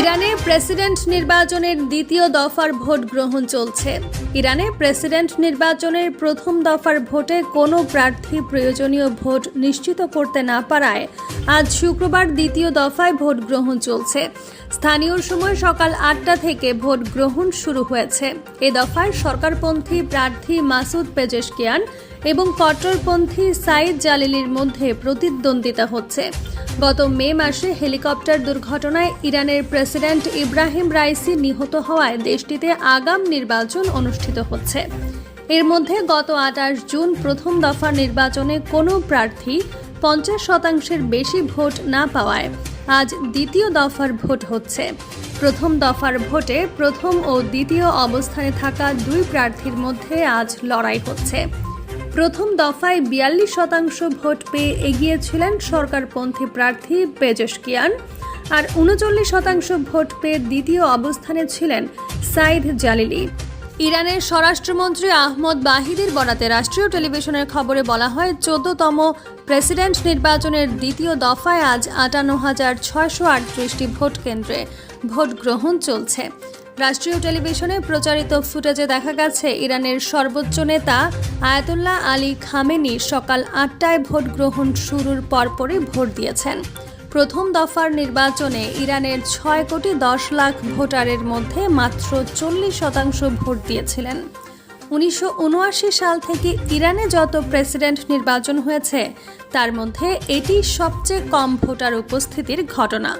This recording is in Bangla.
ইরানে প্রেসিডেন্ট নির্বাচনের দ্বিতীয় দফার ভোট গ্রহণ চলছে। ইরানে প্রেসিডেন্ট নির্বাচনের প্রথম দফার ভোটে কোনো প্রার্থী প্রয়োজনীয় ভোট নিশ্চিত করতে না পারায় আজ শুক্রবার দ্বিতীয় দফায় ভোট গ্রহণ চলছে। স্থানীয় সময় সকাল 8টা থেকে ভোট গ্রহণ শুরু হয়েছে। এ দফায় সরকারপন্থী প্রার্থী মাসুদ পেজেশকিয়ান এবং কট্টরপন্থী সাইদ জালিলির মধ্যে প্রতিদ্বন্দ্বিতা হচ্ছে। গত মে মাসে হেলিকপ্টার দুর্ঘটনায় ইরানের প্রেসিডেন্ট ইব্রাহিম রাইসি নিহত হওয়ায় দেশটিতে আগাম নির্বাচন অনুষ্ঠিত হচ্ছে। এর মধ্যে গত 28 জুন প্রথম দফার নির্বাচনে কোনো প্রার্থী 50% বেশি ভোট না পাওয়ায় আজ দ্বিতীয় দফার ভোট হচ্ছে। প্রথম দফার ভোটে প্রথম ও দ্বিতীয় অবস্থানে থাকা দুই প্রার্থীর মধ্যে আজ লড়াই হচ্ছে। প্রথম দফায় 42% ভোট পেয়ে এগিয়েছিলেন সরকারপন্থী প্রার্থী পেজেশকিয়ান, আর 39% ভোট পেয়ে দ্বিতীয় অবস্থানে ছিলেন সাইদ জালিলি। ইরানের স্বরাষ্ট্রমন্ত্রী আহমদ বাহিদির বরাতে রাষ্ট্রীয় টেলিভিশনের খবরে বলা হয়, 14তম প্রেসিডেন্ট নির্বাচনের দ্বিতীয় দফায় আজ 58,638টি ভোট কেন্দ্রে ভোট গ্রহণ চলছে। রাষ্ট্রীয় টেলিভিশনে প্রচারিত ফুটেজে দেখা গেছে, ইরানের সর্বোচ্চ নেতা আয়াতুল্লাহ আলী খামেনি সকাল 8টায় ভোট গ্রহণ শুরুর পরপরই ভোট দিয়েছেন। প্রথম দফার নির্বাচনে ইরানের 6,10,00,000 ভোটারের মধ্যে মাত্র 40% ভোট দিয়েছিলেন। 1979 সাল থেকে ইরানে যত প্রেসিডেন্ট নির্বাচন হয়েছে তার মধ্যে এটি সবচেয়ে কম ভোটার উপস্থিতির ঘটনা।